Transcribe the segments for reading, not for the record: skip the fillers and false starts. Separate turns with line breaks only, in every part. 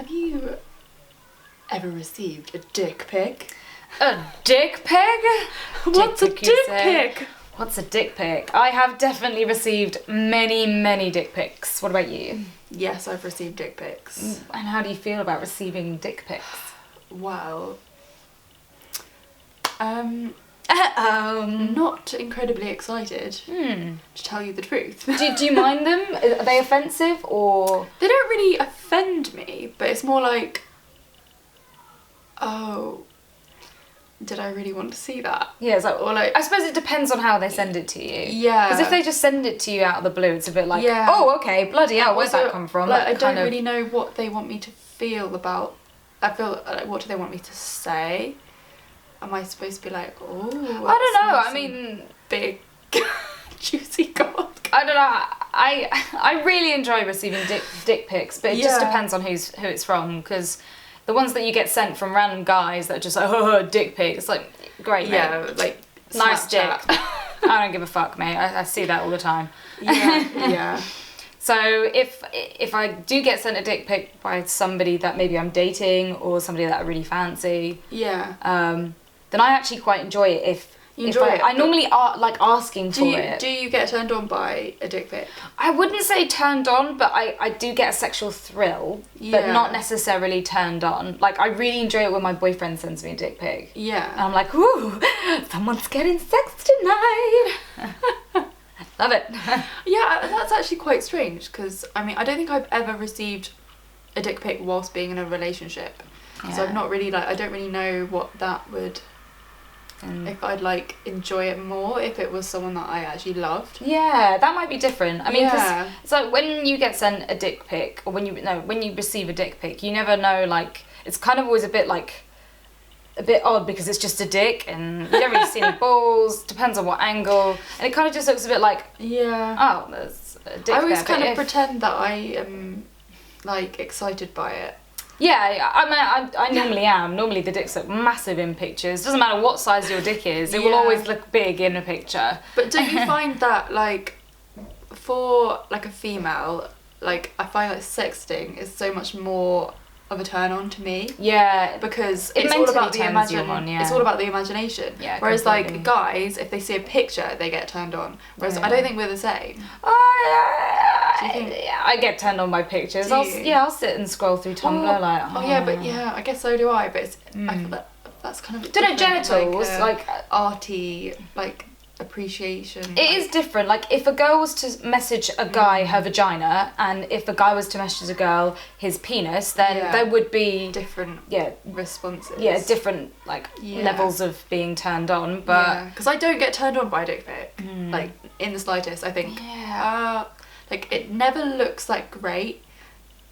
Have you ever received a dick pic?
A dick pic?
What's a dick pic?
What's a dick pic? I have definitely received many dick pics. What about you?
Yes, I've received dick pics.
And how do you feel about receiving dick pics?
Well, not incredibly excited, to tell you the truth.
Do you mind them? Are they offensive or?
They don't really offend me, but it's more like, oh, did I really want to see that?
Yeah, it's like,
or like,
I suppose it depends on how they send it to you.
Yeah.
Because if they just send it to you out of the blue, it's a bit like,
Yeah.
oh, okay, bloody hell, where'd that come from?
Like, I don't really know what they want me to feel about. I feel like, what do they want me to say? Am I supposed to be like, oh,
I don't know. I mean,
big juicy cock?
I don't know. I really enjoy receiving dick pics, but it just depends on who it's from. Because the ones that you get sent from random guys that are just like, oh, dick pic, it's like, great, mate.
Yeah, like
nice dick.
Snapchat.
I don't give a fuck, mate. I see that all the time.
Yeah.
So if I do get sent a dick pic by somebody that maybe I'm dating or somebody that I really fancy, then I actually quite enjoy it. If I normally like asking for it.
Do you get turned on by a dick pic?
I wouldn't say turned on, but I do get a sexual thrill, but not necessarily turned on. Like, I really enjoy it when my boyfriend sends me a dick pic.
Yeah.
And I'm like, ooh, someone's getting sex tonight. Love it.
Yeah, that's actually quite strange, because, I mean, I don't think I've ever received a dick pic whilst being in a relationship. Yeah. So I've not really, like, I don't really know what that would... if I'd like enjoy it more if it was someone that I actually loved. Yeah,
that might be different. I mean, because it's like when you get sent a dick pic, or when you receive a dick pic, you never know. Like, it's kind of always a bit odd because it's just a dick and you don't really see any balls. Depends on what angle, and it kind of just looks a bit like oh, there's a dick.
I always kind of pretend that I am like excited by it.
Yeah, I normally am. Normally the dicks look massive in pictures. Doesn't matter what size your dick is, it will always look big in a picture.
But don't you find that, like, for, like, a female, like, I find that sexting is so much more of a turn on to me.
Yeah.
Because it's all about the it's all about the imagination.
Yeah,
whereas, like, guys, if they see a picture, they get turned on. Whereas I don't think we're the same.
Yeah, I get turned on by pictures. I'll sit and scroll through Tumblr
I guess so do I. But it's, I feel that's kind of
genitals
like arty, like, appreciation.
It is different. Like, if a girl was to message a guy her vagina, and if a guy was to message a girl his penis, then there would be
different responses.
Yeah, different levels of being turned on. But
because I don't get turned on by a dick pic, like, in the slightest. I think like, it never looks like great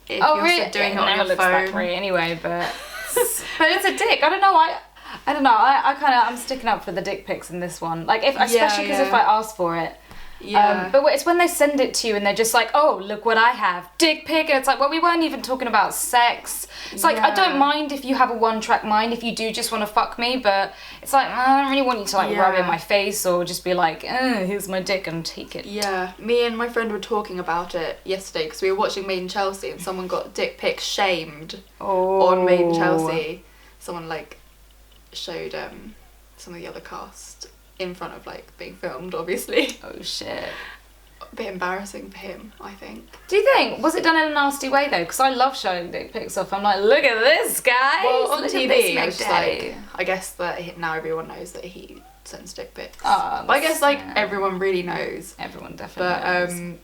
if you're
really?
doing it on your phone.
It never looks that great anyway, but but it's a dick. I don't know. I'm sticking up for the dick pics in this one. Like, especially because if I ask for it. Yeah. But it's when they send it to you and they're just like, oh, look what I have, dick pic, and it's like, well, we weren't even talking about sex. It's like, I don't mind if you have a one-track mind, if you do just want to fuck me, but it's like, I don't really want you to like rub it in my face or just be like, here's my dick and take it.
Yeah, me and my friend were talking about it yesterday because we were watching Made in Chelsea and someone got dick pic shamed on Made in Chelsea. Someone like showed some of the other cast in front of, like, being filmed, obviously.
Oh shit.
A bit embarrassing for him, I think.
Do you think? Was it done in a nasty way though? Because I love showing dick pics off. I'm like, look at this guy.
Well, on TV, it was just like, I guess that now everyone knows that he sends dick pics. But I guess, like, everyone really knows.
Everyone definitely knows.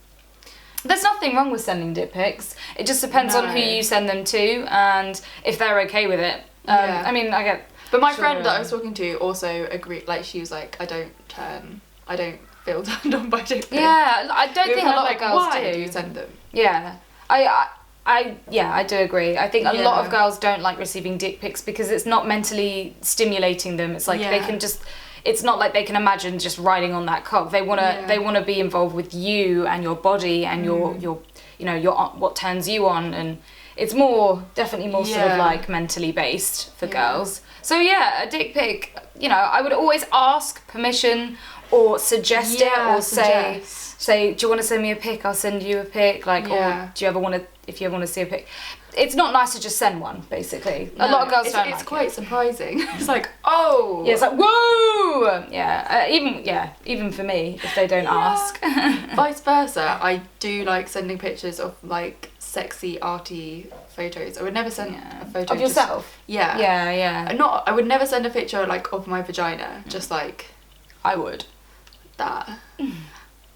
There's nothing wrong with sending dick pics. It just depends on who you send them to and if they're okay with it. I mean, I get...
But my friend that I was talking to also agreed, like, she was like, I don't feel turned on by dick pics.
Yeah, I don't think a lot of girls
why do you send them?
Yeah. I do agree. I think a lot of girls don't like receiving dick pics because it's not mentally stimulating them. It's like they can just... It's not like they can imagine just riding on that cock. They wanna be involved with you and your body and your what turns you on, and it's definitely more sort of like mentally based for girls. So a dick pic, I would always ask permission or suggest it or say say, do you want to send me a pic? I'll send you a pic. Like, or do you ever want to, if you ever want to see a pic. It's not nice to just send one, basically. No, a lot of girls don't like it.
It's quite surprising. It's like, oh!
Yeah, it's like, whoa! Even for me, if they don't ask.
Vice versa, I do like sending pictures of, like, sexy, arty photos. I would never send a photo
of yourself?
I would never send a picture, like, of my vagina, just, like...
I would.
That.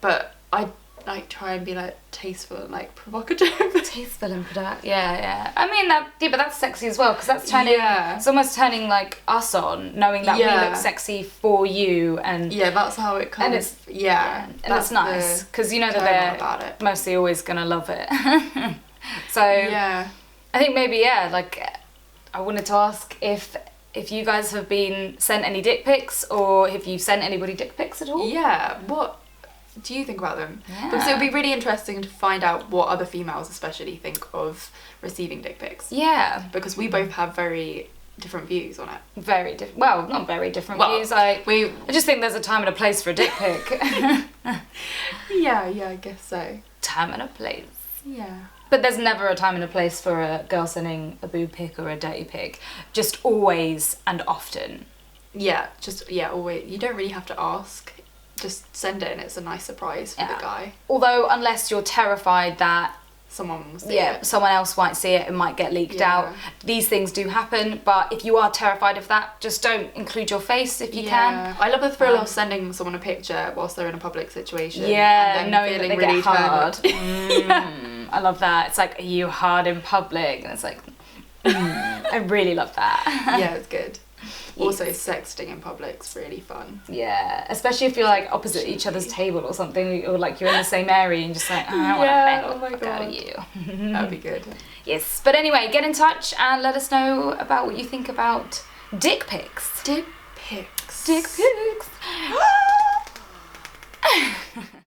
But I... like try and be like tasteful and like provocative.
Tasteful and provocative. Yeah. I mean but that's sexy as well, because that's turning. It's almost turning like us on, knowing that we look sexy for you, and
that's how it comes.
And it's and it's nice because you know that they're mostly always gonna love it. So I think maybe like I wanted to ask if you guys have been sent any dick pics, or if you've sent anybody dick pics at all.
Yeah. What do you think about them? Because it would be really interesting to find out what other females especially think of receiving dick pics. Yeah. Because we both have very different views on it.
Very different. Well, not very different views. I just think there's a time and a place for a dick pic.
Yeah, I guess so.
Time and a place.
Yeah.
But there's never a time and a place for a girl sending a boob pic or a dirty pic. Just always and often.
Yeah, always. You don't really have to ask. Just send it and it's a nice surprise for the guy.
Although, unless you're terrified that
someone will see it.
Someone else might see it and might get leaked out. These things do happen, but if you are terrified of that, just don't include your face if you can.
I love the thrill of sending someone a picture whilst they're in a public situation.
Yeah,
and
knowing
feeling
that they
really
get hard. I love that. It's like, are you hard in public? And it's like, I really love that.
Yeah, it's good. Also, sexting in public's really fun.
Yeah, especially if you're like opposite each other's table or something, or like you're in the same area and just like, I want to bang the fuck out of you.
That'd be good.
Yes, but anyway, get in touch and let us know about what you think about dick pics.
Dick pics.
Dick pics.